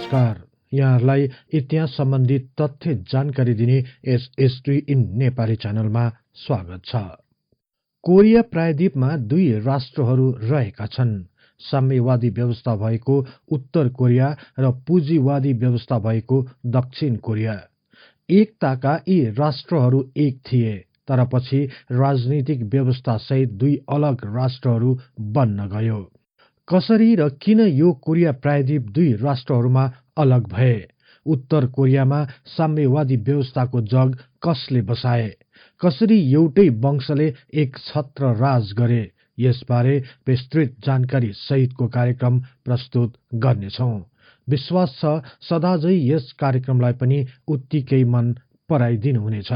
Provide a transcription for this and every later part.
नमस्कार। यहाँहरूलाई इतिहास सम्बन्धी तथ्य जानकारी दिने यस हिस्ट्री इन नेपाली च्यानलमा स्वागत छ। कोरिया प्रायद्वीपमा दुई राष्ट्रहरू रहेका छन्, साम्यवादी व्यवस्था भएको उत्तर कोरिया र पुँजीवादी व्यवस्था भएको दक्षिण कोरिया। एकताका यी राष्ट्रहरू एक थिए, तर पछि राजनीतिक व्यवस्था सहित दुई अलग राष्ट्रहरू बन्न गयो। कसरी र किन यो कोरिया प्रायद्वीप दुई राष्ट्रहरूमा अलग भए? उत्तर कोरियामा साम्यवादी व्यवस्थाको जग कसले बसाए? कसरी एउटै वंशले एक छत्र राज गरे? यसबारे विस्तृत जानकारी सहितको कार्यक्रम प्रस्तुत गर्नेछौं। विश्वास छ सदाझै यस कार्यक्रमलाई पनि उत्तिकै मन पराइदिनुहुनेछ।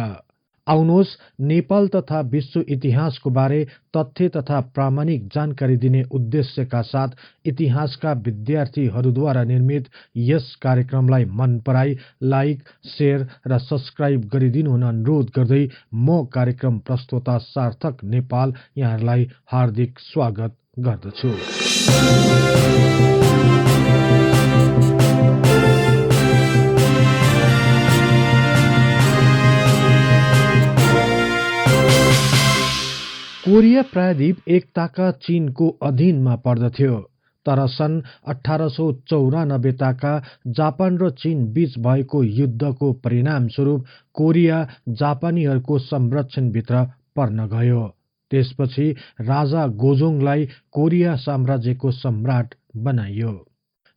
आउनुहोस्, नेपाल तथा विश्व इतिहासको बारे तथ्य तथा प्रामाणिक जानकारी दिने उद्देश्यका साथ इतिहासका विद्यार्थीहरूद्वारा निर्मित यस कार्यक्रमलाई मन पराई लाइक, शेयर र सब्स्क्राइब गरिदिनु हुन अनुरोध गर्दै म कार्यक्रम प्रस्तोता सार्थक नेपाल यहाँहरूलाई हार्दिक स्वागत गर्दछु। कोरिया प्रायद्वीप एकताका चीनको अधीनमा पर्दथ्यो, तर सन् 1894 जापान र चीन बीच भएको युद्धको परिणामस्वरूप कोरिया जापानीहरूको संरक्षणभित्र पर्न गयो। त्यसपछि राजा गोजोङलाई कोरिया साम्राज्यको सम्राट बनाइयो।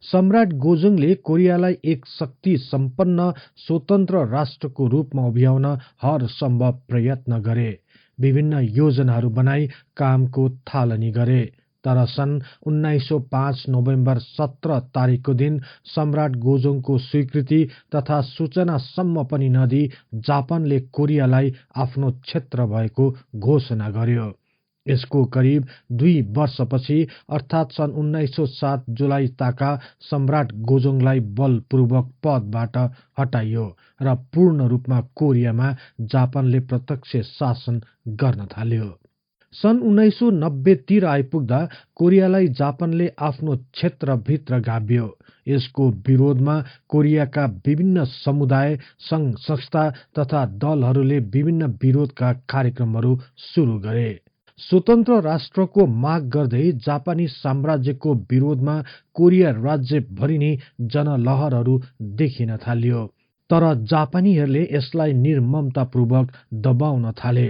सम्राट गोजोङले कोरियालाई एक शक्ति सम्पन्न स्वतन्त्र राष्ट्रको रूपमा उभ्याउन हर सम्भव प्रयत्न गरे। विभिन्न योजनाहरू बनाई कामको थालनी गरे, तर सन् 1905 नोभेम्बर 17 तारिकको दिन सम्राट गोजोङको स्वीकृति तथा सूचनासम्म पनि नदिई जापानले कोरियालाई आफ्नो क्षेत्र भएको घोषणा गर्यो। यसको करिब 2 वर्षपछि अर्थात् सन् 1907 जुलाई ताका सम्राट गोजोङलाई बलपूर्वक पदबाट हटाइयो र पूर्ण रूपमा कोरियामा जापानले प्रत्यक्ष शासन गर्न थाल्यो। सन् 1990 तिर आइपुग्दा कोरियालाई जापानले आफ्नो क्षेत्रभित्र गाभ्यो। यसको विरोधमा कोरियाका विभिन्न समुदाय, संघ संस्था तथा दलहरूले विभिन्न विरोधका कार्यक्रमहरू सुरु गरे। स्वतन्त्र राष्ट्रको माग गर्दै जापानी साम्राज्यको विरोधमा कोरिया राज्यभरि नै जनलहरहरू देखिन थालियो, तर जापानीहरूले यसलाई निर्ममतापूर्वक दबाउन थाले।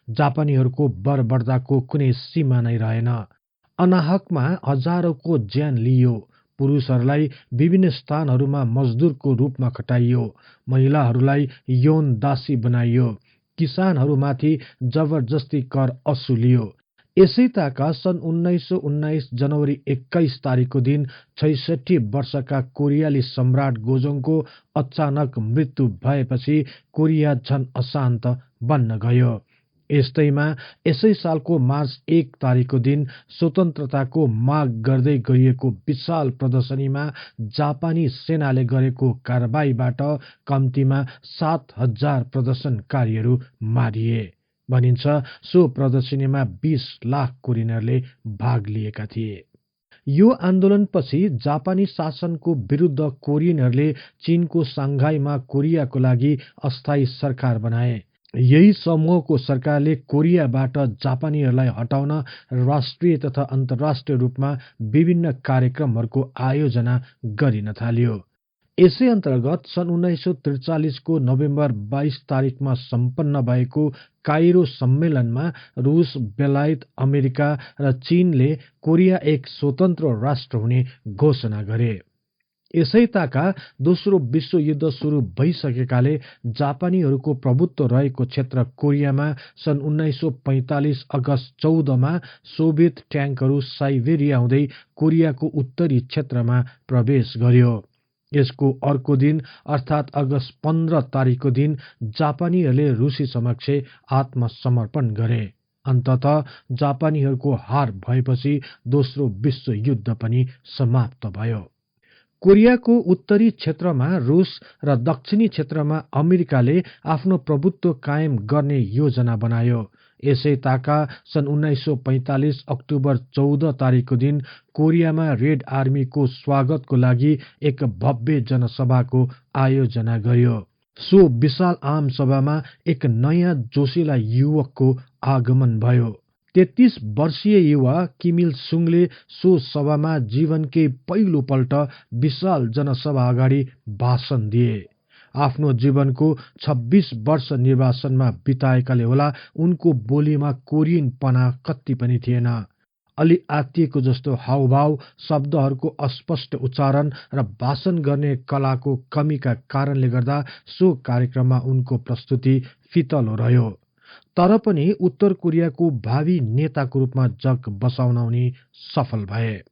जापानीहरूको बर्बरताको कुनै सीमा नै रहेन। अनाहकमा हजारौंको ज्यान लिइयो। पुरुषहरूलाई विभिन्न स्थानहरूमा मजदुरको रूपमा खटाइयो। महिलाहरूलाई यौन दासी बनाइयो। किसानहरूमाथि जबरजस्ती कर असुलियो। यसै ताका सन् 1919 जनवरी 21 तारिकको दिन 66 वर्षका कोरियाली सम्राट गोजोङको अचानक मृत्यु भएपछि कोरिया झन अशान्त बन्न गयो। यस्तैमा यसै सालको मार्च 1 तारिकको दिन स्वतन्त्रताको माग गर्दै गरिएको विशाल प्रदर्शनीमा जापानी सेनाले गरेको कारबाहीबाट कम्तीमा 7000 प्रदर्शनकारीहरू मारिए। भनिन्छ सो प्रदर्शनीमा 20 लाख कोरियनहरूले भाग लिएका थिए। यो आन्दोलनपछि जापानी शासनको विरुद्ध कोरियनहरूले चीनको सांघाईमा कोरियाको लागि अस्थायी सरकार बनाए। यही समूहको सरकारले कोरियाबाट जापानीहरूलाई हटाउन राष्ट्रिय तथा अन्तर्राष्ट्रिय रूपमा विभिन्न कार्यक्रमहरूको आयोजना गरिन थाल्यो। यसै अन्तर्गत सन् 1943 को नोभेम्बर 22 तारिकमा सम्पन्न भएको काइरो सम्मेलनमा रूस, बेलायत, अमेरिका र चीनले कोरिया एक स्वतन्त्र राष्ट्र हुने घोषणा गरे। यसै ताका दोस्रो विश्वयुद्ध सुरु भइसकेकाले जापानीहरूको प्रभुत्व रहेको क्षेत्र कोरियामा सन् 1945 अगस्त 14 मा सोभियत ट्याङ्कहरू साइबेरिया हुँदै कोरियाको उत्तरी क्षेत्रमा प्रवेश गर्यो। यसको अर्को दिन अर्थात् अगस्त 15 तारिकको दिन जापानीहरूले रुसी समक्ष आत्मसमर्पण गरे। अन्ततः जापानीहरूको हार भएपछि दोस्रो विश्वयुद्ध पनि समाप्त भयो। कोरियाको उत्तरी क्षेत्रमा रुस र दक्षिणी क्षेत्रमा अमेरिकाले आफ्नो प्रभुत्व कायम गर्ने योजना बनायो। यसै ताका सन् 1945 अक्टोबर 14 तारिकको दिन कोरियामा रेड आर्मीको स्वागतको लागि एक भव्य जनसभाको आयोजना गर्यो। सो विशाल आम सभामा एक नयाँ जोसिला युवकको आगमन भयो। 33 वर्षीय युवा किम इल सुङले सो सभामा जीवनकै पहिलोपल्ट विशाल जनसभा अगाडि भाषण दिए। आफ्नो जीवनको 26 वर्ष निर्वासनमा बिताएकाले होला उनको बोलीमा कोरियनपना कति पनि थिएन। अलि आत्तिएको जस्तो हावभाव, शब्दहरूको अस्पष्ट उच्चारण र भाषण गर्ने कलाको कमीका कारणले गर्दा सो कार्यक्रममा उनको प्रस्तुति फितलो रह्यो। तर पनि उत्तर कोरियाको भावी नेताको रूपमा जग बसाउन उनी सफल भए।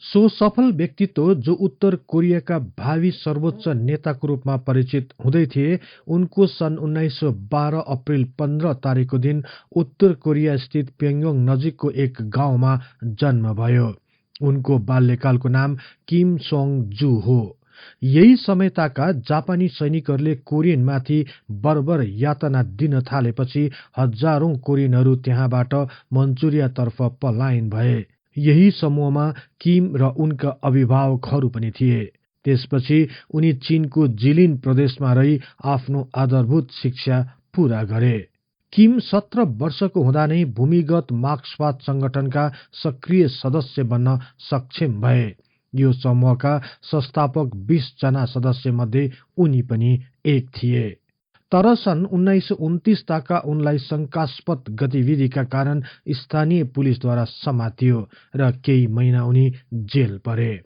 सो सफल व्यक्तित्व जो उत्तर कोरियाका भावी सर्वोच्च नेताको रूपमा परिचित हुँदै थिए, उनको सन् 1912 अप्रिल 15 तारिकको दिन उत्तर कोरिया स्थित प्योङयोङ नजिकको एक गाउँमा जन्म भयो। उनको बाल्यकालको नाम किम सोङ जू हो। यही समयताका जापानी सैनिकहरूले कोरियनमाथि बर्बर यातना दिन थालेपछि हजारौं कोरियनहरू त्यहाँबाट मन्चुरियातर्फ पलायन भए। यही समूहमा किम र उनका अभिभावकहरू पनि थिए। त्यसपछि उनी चीनको जिलिन प्रदेशमा रही आफ्नो आधारभूत शिक्षा पूरा गरे। किम 17 वर्षको हुँदा नै भूमिगत मार्क्सवाद संगठनका सक्रिय सदस्य बन्न सक्षम भए। यो समूहका संस्थापक 20 जना सदस्य मध्ये उनी पनि एक थिए। तर सन् 1929 ताका उनलाई शंकास्पद गतिविधिका कारण स्थानीय पुलिसद्वारा समातियो र केही महिना उनी जेल परे।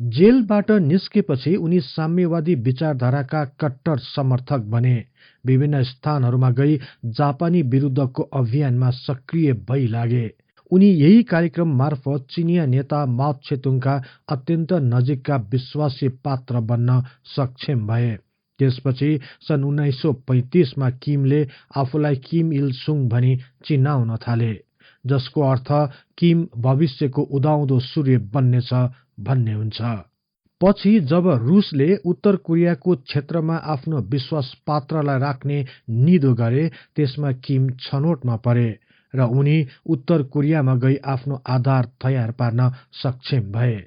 जेलबाट निस्केपछि उनी साम्यवादी विचारधाराका कट्टर समर्थक बने। विभिन्न स्थानहरूमा गई जापानी विरुद्धको अभियानमा सक्रिय भई लागे। उनी यही कार्यक्रम मार्फत चिनिया नेता माओ त्से-तुङका अत्यन्त नजिकका विश्वासी पात्र बन्न सक्षम भए। त्यसपछि सन् 1935 मा किमले आफूलाई किम इल सुङ भनी चिनाउन थाले, जसको अर्थ किम भविष्यको उदाउँदो सूर्य बन्नेछ भन्ने हुन्छ। पछि जब रुसले उत्तर कोरियाको क्षेत्रमा आफ्नो विश्वास पात्रलाई राख्ने निधो गरे, त्यसमा किम छनोटमा परे र उनी उत्तर कोरियामा गई आफ्नो आधार तयार पार्न सक्षम भए।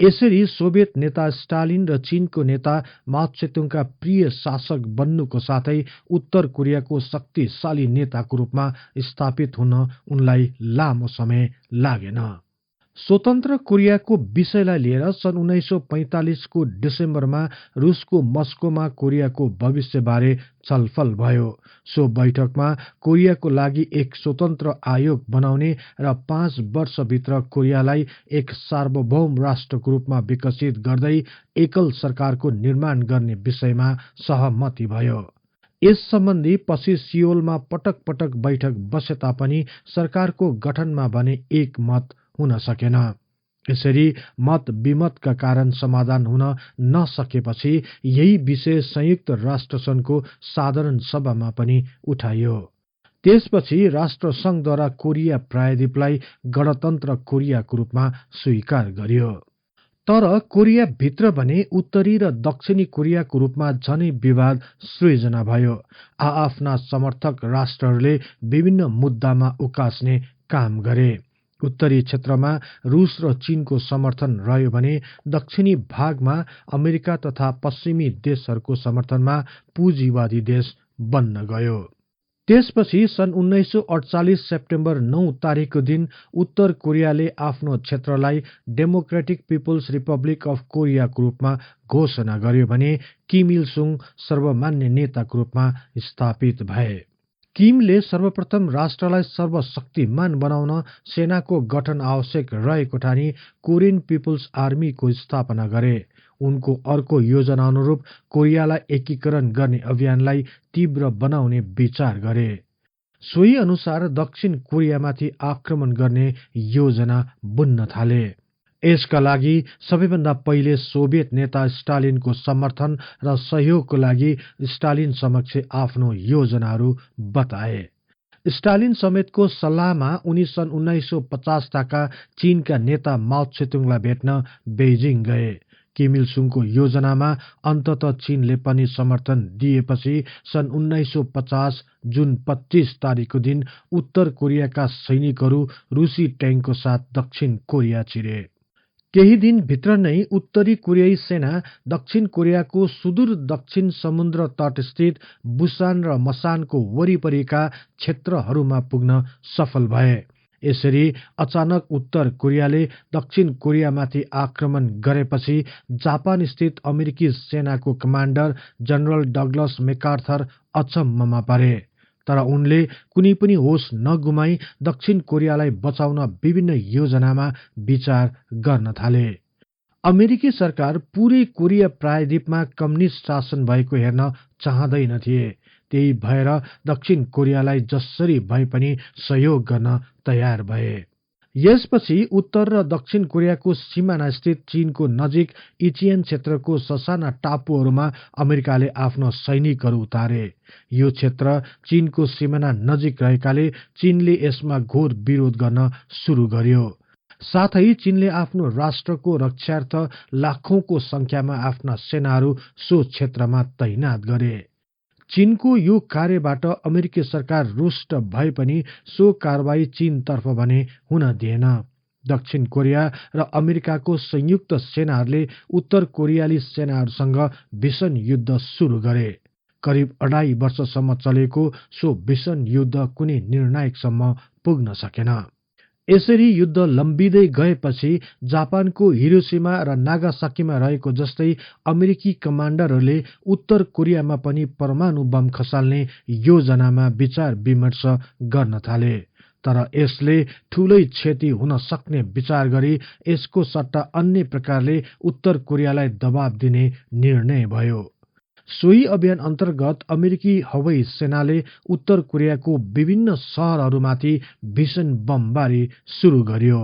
यसरी सोभियत नेता स्टालिन र चीनको नेता माओ त्से-तुङका प्रिय शासक बन्नुको साथै उत्तर कोरियाको शक्तिशाली नेताको रूपमा स्थापित हुन उनलाई लामो समय लागेन। स्वतन्त्र कोरियाको विषयलाई लिएर सन् 1945 को डिसेम्बरमा रुसको मस्कोमा कोरियाको भविष्यबारे छलफल भयो। सो बैठकमा कोरियाको लागि एक स्वतन्त्र आयोग बनाउने र 5 वर्षभित्र कोरियालाई एक सार्वभौम राष्ट्रको रूपमा विकसित गर्दै एकल सरकारको निर्माण गर्ने विषयमा सहमति भयो। यस सम्बन्धी पछि सियोलमा पटक पटक बैठक बसे तापनि सरकारको गठनमा भने एक मत हुन सकेन। यसरी मत विमतका कारण समाधान हुन नसकेपछि यही विषय संयुक्त राष्ट्र संघको साधारण सभामा पनि उठाइयो। त्यसपछि राष्ट्र संघद्वारा कोरिया प्रायद्वीपलाई गणतन्त्र कोरियाको रूपमा स्वीकार गरियो। तर कोरिया भित्र भने उत्तरी र दक्षिणी कोरियाको रूपमा झनै विवाद सृजना भयो। आफ्ना समर्थक राष्ट्रहरूले विभिन्न मुद्दामा उकास्ने काम गरे। उत्तरी क्षेत्रमा रुस र चीनको समर्थन रह्यो भने दक्षिणी भागमा अमेरिका तथा पश्चिमी देशहरूको समर्थनमा पुँजीवादी देश बन्न गयो। त्यसपछि सन् 1948 सेप्टेम्बर 9 तारिकको दिन उत्तर कोरियाले आफ्नो क्षेत्रलाई डेमोक्रेटिक पिपल्स रिपब्लिक अफ कोरियाको रूपमा घोषणा गर्यो भने किम इल सुङ सर्वमान्य नेताको रूपमा स्थापित भए। किमले सर्वप्रथम राष्ट्रलाई सर्वशक्तिमान बनाउन सेनाको गठन आवश्यक रहेको ठानी कोरियन पिपल्स आर्मीको स्थापना गरे। उनको अर्को योजना अनुरूप कोरियालाई एकीकरण गर्ने अभियानलाई तीव्र बनाउने विचार गरे। सोही अनुसार दक्षिण कोरियामाथि आक्रमण गर्ने योजना बुन्न थाले। यसका लागि सबैभन्दा पहिले सोभियत नेता स्टालिनको समर्थन र सहयोगको लागि स्टालिन समक्ष आफ्नो योजनाहरू बताए। स्टालिन समेतको सल्लाहमा उनी सन् 1950 ताका चीनका नेता माओ त्से-तुङलाई भेट्न बेइजिङ गए। किम इल सुङको योजनामा अन्ततः चीनले पनि समर्थन दिएपछि सन् 1950 जुन 25 तारिकको दिन उत्तर कोरियाका सैनिकहरू रुसी ट्याङ्कको साथ दक्षिण कोरिया छिरे। केही दिन भित्र नै उत्तरी कोरियाई सेना दक्षिण कोरियाको सुदूर दक्षिण समुद्र तटस्थित बुसान र मसानको वरिपरिका क्षेत्रहरूमा पुग्न सफल भए। यसरी अचानक उत्तर कोरियाले दक्षिण कोरियामाथि आक्रमण गरेपछि जापान स्थित अमेरिकी सेनाको कमान्डर जनरल डगलस मेकार्थर अचम्ममा परे। तर उनले कुनै पनि होस नगुमाई दक्षिण कोरियालाई बचाउन विभिन्न योजनामा विचार गर्न थाले। अमेरिकी सरकार पूरै कोरिया प्रायद्वीपमा कम्युनिस्ट शासन भएको हेर्न चाहँदैनथे। त्यही भएर दक्षिण कोरियालाई जसरी भए पनि सहयोग गर्न तयार भए। यसपछि उत्तर र दक्षिण कोरियाको सिमाना स्थित चीनको नजिक इचियन क्षेत्रको ससाना टापुहरूमा अमेरिकाले आफ्नो सैनिकहरू उतारे। यो क्षेत्र चीनको सिमाना नजिक रहेकाले चीनले यसमा घोर विरोध गर्न सुरु गर्यो। साथै चीनले आफ्नो राष्ट्रको रक्षार्थ लाखौंको संख्यामा आफ्ना सेनाहरू सो क्षेत्रमा तैनात गरे। चीनको यो कार्यबाट अमेरिकी सरकार रुष्ट भए पनि सो कारवाही चीनतर्फ भने हुन दिएन। दक्षिण कोरिया र अमेरिकाको संयुक्त सेनाहरूले उत्तर कोरियाली सेनाहरूसँग भीषण युद्ध सुरु गरे। करिब 2.5 वर्षसम्म चलेको सो भीषण युद्ध कुनै निर्णायकसम्म पुग्न सकेन। यसरी युद्ध लम्बिँदै गएपछि जापानको हिरोशिमा र नागासाकीमा रहेको जस्तै अमेरिकी कमान्डरहरूले उत्तर कोरियामा पनि परमाणु बम खसाल्ने योजनामा विचार विमर्श गर्न थाले। तर यसले ठूलै क्षति हुन सक्ने विचार गरी यसको सट्टा अन्य प्रकारले उत्तर कोरियालाई दबाव दिने निर्णय भयो। सोही अभियान अन्तर्गत अमेरिकी हवाई सेनाले उत्तर कोरियाको विभिन्न शहरहरूमाथि भीषण बमबारी सुरु गर्यो।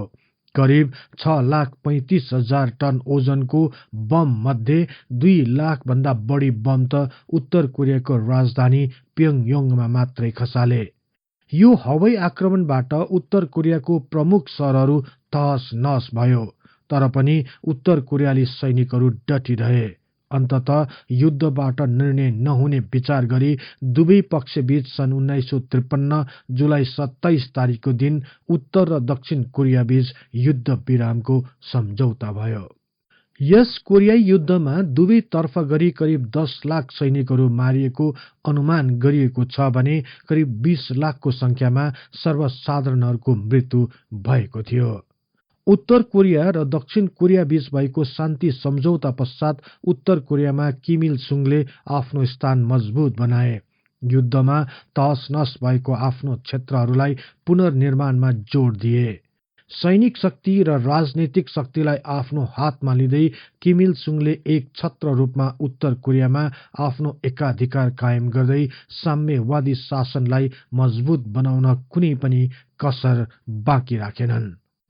करिब 6,35,000 टन ओजनको बम मध्ये 2 लाख भन्दा बढी बम त उत्तर कोरियाको राजधानी प्योङयोङमा मात्रै खसाले। यो हवाई आक्रमणबाट उत्तर कोरियाको प्रमुख शहरहरू तहस नहस भयो। तर पनि उत्तर कोरियाली सैनिकहरू डटिरहे। अन्ततः युद्धबाट निर्णय नहुने विचार गरी दुवै पक्षबीच सन् 1953 जुलाई 27 तारिकको दिन उत्तर र दक्षिण कोरिया बीच युद्ध विरामको सम्झौता भयो। यस कोरियाई युद्धमा दुवै तर्फ गरी करिब 10 लाख सैनिकहरू मारिएको अनुमान गरिएको छ भने करिब 20 लाखको संख्यामा सर्वसाधारणहरूको मृत्यु भएको थियो। उत्तर कोरिया र दक्षिण कोरिया बीच भएको शान्ति सम्झौता पश्चात उत्तर कोरियामा किम इल सुङले आफ्नो स्थान मजबुत बनाए। युद्धमा तहस नहस भएको आफ्नो क्षेत्रहरूलाई पुनर्निर्माणमा जोड दिए। सैनिक शक्ति र राजनैतिक शक्तिलाई आफ्नो हातमा लिँदै किम इल सुङले एक छत्र रूपमा उत्तर कोरियामा आफ्नो एकाधिकार कायम गर्दै साम्यवादी शासनलाई मजबुत बनाउन कुनै पनि कसर बाँकी राखेनन्।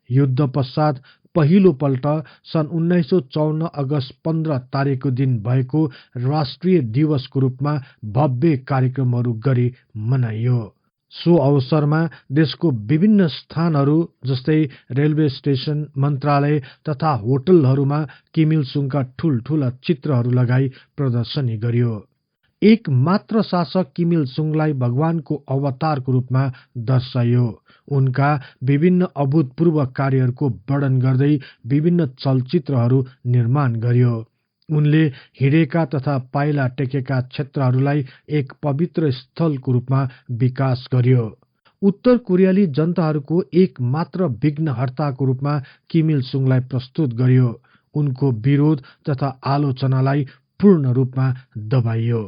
युद्ध पश्चात पहिलो पल्ट सन् 1954 अगस्त 15 तारिकको दिन भएको राष्ट्रिय दिवसको रूपमा भव्य कार्यक्रमहरू गरी मनाइयो। सो अवसरमा देशको विभिन्न स्थानहरू जस्तै रेलवे स्टेशन, मन्त्रालय तथा होटलहरूमा किम इल सुङका ठूल्ठूला चित्रहरू लगाई प्रदर्शनी गरियो। एक मात्र शासक किम इल सुङलाई भगवानको अवतारको रूपमा दर्शाइयो। उनका विभिन्न अभूतपूर्व कार्यहरूको वर्णन गर्दै विभिन्न चलचित्रहरू निर्माण गरियो। उनले हिँडेका तथा पाइला टेकेका क्षेत्रहरूलाई एक पवित्र स्थलको रूपमा विकास गर्यो। उत्तर कोरियाली जनताहरूको एक मात्र विघ्नहर्ताको रूपमा किम इल सुङलाई प्रस्तुत गरियो। उनको विरोध तथा आलोचनालाई पूर्ण रूपमा दबाइयो।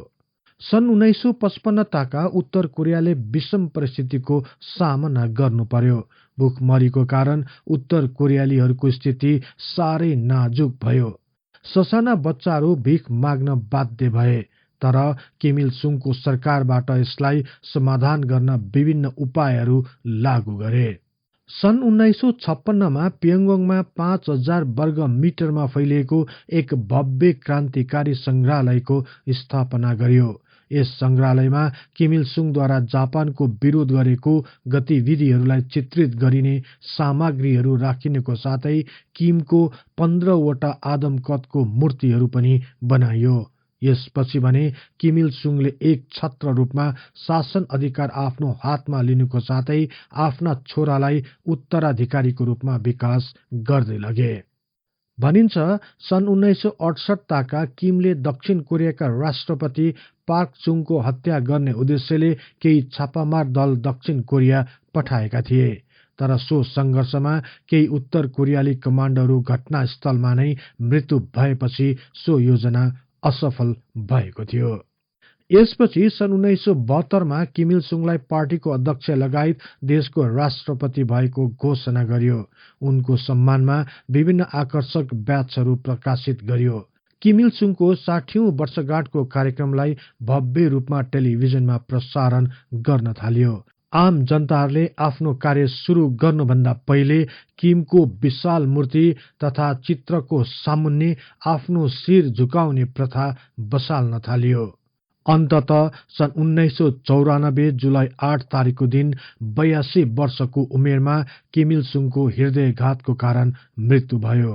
सन् 1955 ताका उत्तर कोरियाले विषम परिस्थितिको सामना गर्नु पर्यो। भुखमरीको कारण उत्तर कोरियालीहरूको स्थिति साह्रै नाजुक भयो। ससाना बच्चाहरू भीख माग्न बाध्य भए। तर किम इल सुङको सरकारबाट यसलाई समाधान गर्न विभिन्न उपायहरू लागू गरे। सन् 1956 प्योङयोङमा 5000 वर्ग मिटरमा फैलिएको एक भव्य क्रान्तिकारी संग्रहालयको स्थापना गरियो। यस संग्रहालयमा किम इल सुङद्वारा जापानको विरोध गरेको गतिविधिहरूलाई चित्रित गरिने सामग्रीहरू राखिनेको साथै किमको 15वटा आदमकदको मूर्तिहरू पनि बनाइयो। यसपछि भने किम इल सुङले एक छत्र रूपमा शासन अधिकार आफ्नो हातमा लिनुको साथै आफ्ना छोरालाई उत्तराधिकारीको रूपमा विकास गर्दै लगे। भनिन्छ सन् 1968 किमले दक्षिण कोरियाका राष्ट्रपति पार्क चुङको हत्या गर्ने उद्देश्यले केही छापामार दल दक्षिण कोरिया पठाएका थिए। तर सो संघर्षमा केही उत्तर कोरियाली कमान्डरहरू घटनास्थलमा नै मृत्यु भएपछि सो योजना असफल भएको थियो। यसपछि सन् 1972 किम इल सुङलाई पार्टीको अध्यक्ष लगायत देशको राष्ट्रपति भएको घोषणा गरियो। उनको सम्मानमा विभिन्न आकर्षक ब्याचहरू प्रकाशित गरियो। किम इल सुङको 60औं वर्षगाँठको कार्यक्रमलाई भव्य रूपमा टेलिभिजनमा प्रसारण गर्न थालियो। आम जनताहरूले आफ्नो कार्य सुरु गर्नुभन्दा पहिले किमको विशाल मूर्ति तथा चित्रको सामुन्ने आफ्नो शिर झुकाउने प्रथा बसाल्न थालियो। अन्ततः सन् 1994 जुलाई 8 तारिकको दिन 82 वर्षको उमेरमा किम इल सुङको हृदयघातको कारण मृत्यु भयो।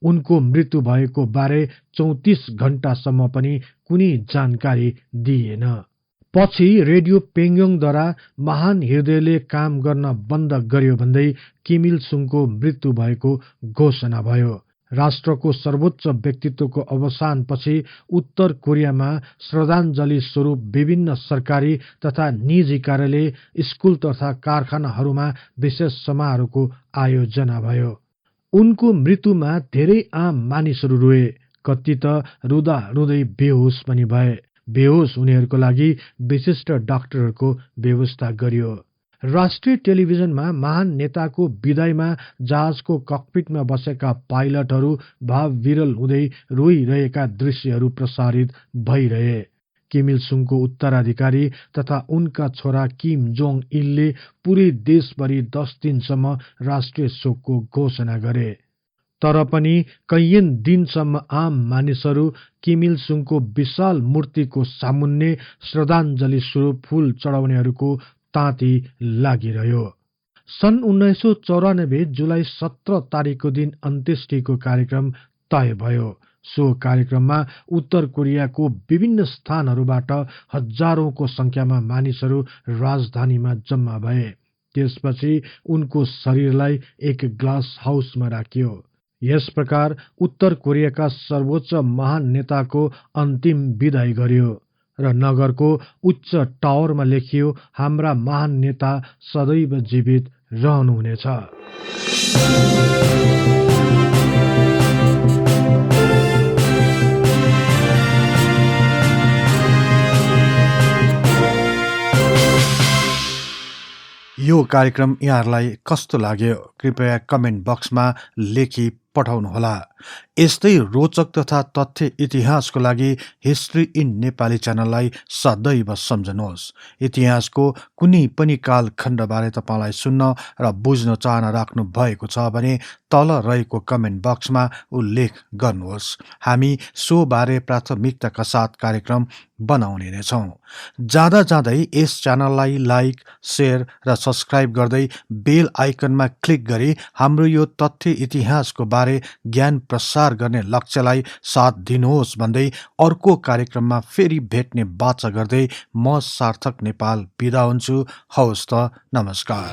उनको मृत्यु भएको बारे 34 घण्टासम्म पनि कुनै जानकारी दिइएन। पछि रेडियो पेङयोङद्वारा महान हृदयले काम गर्न बन्द गर्यो भन्दै किम इल सुङको मृत्यु भएको घोषणा भयो। राष्ट्रको सर्वोच्च व्यक्तित्वको अवसानपछि उत्तर कोरियामा श्रद्धाञ्जली स्वरूप विभिन्न सरकारी तथा निजी कार्यालय, स्कुल तथा कारखानाहरूमा विशेष समारोहको आयोजना भयो। उनको मृत्युमा धेरै आम मानिसहरू रोए, कति त रुँदा रुँदै बेहोस पनि भए। बेहोस हुनेहरूको लागि विशिष्ट डाक्टरहरूको व्यवस्था गरियो। राष्ट्रिय टेलिभिजनमा महान नेताको विदाईमा जहाजको ककपिटमा बसेका पाइलटहरू भावविरल हुँदै रोइरहेका दृश्यहरू प्रसारित भइरहे। किम इल सुङको उत्तराधिकारी तथा उनका छोरा किम जोङ इलले पूरै देशभरि 10 दिनसम्म राष्ट्रिय शोकको घोषणा गरे। तर पनि कैयन दिनसम्म आम मानिसहरू किम इल सुङको विशाल मूर्तिको सामुन्ने श्रद्धाञ्जली स्वरूप फूल चढाउनेहरूको ताती लागिरह्यो। सन् 1994 जुलाई 17 तारिकको दिन अन्त्येष्टिको कार्यक्रम तय भयो। सो कार्यक्रममा उत्तर कोरियाको विभिन्न स्थानहरूबाट हजारौंको संख्यामा मानिसहरू राजधानीमा जम्मा भए। त्यसपछि उनको शरीरलाई एक ग्लास हाउसमा राखियो। यस प्रकार उत्तर कोरियाका सर्वोच्च महान नेताको अन्तिम विदाई गरियो र नगरको उच्च टावरमा लेखियो, हाम्रा महान नेता सदैव जीवित रहनुहुनेछ। यो कार्यक्रम यहाँहरूलाई कस्तो लाग्यो कृपया कमेन्ट बक्समा लेखी पठाउनुहोला। यस्तै रोचक तथा तथ्य इतिहासको लागि हिस्ट्री इन नेपाली च्यानललाई सदैव सम्झनुहोस्। इतिहासको कुनै पनि कालखण्डबारे तपाईलाई सुन्न र बुझ्न चाहना राख्नु भएको छ भने तल रहेको कमेन्ट बक्समा उल्लेख गर्नुहोस्। हामी सो बारे प्राथमिकताका साथ कार्यक्रम बनाउने नै छौं। जाँदा जाँदै यस च्यानललाई लाइक, शेयर र सब्स्क्राइब गर्दै बेल आइकनमा क्लिक गरी हाम्रो यो तथ्य इतिहासको बारे ज्ञान प्रसार गर्ने लक्ष्यलाई साथ दिनुहोस् भन्दै अर्को कार्यक्रममा फेरि भेट्ने बाचा गर्दै म सार्थक नेपाल बिदा हुन्छु। हवस् त, नमस्कार।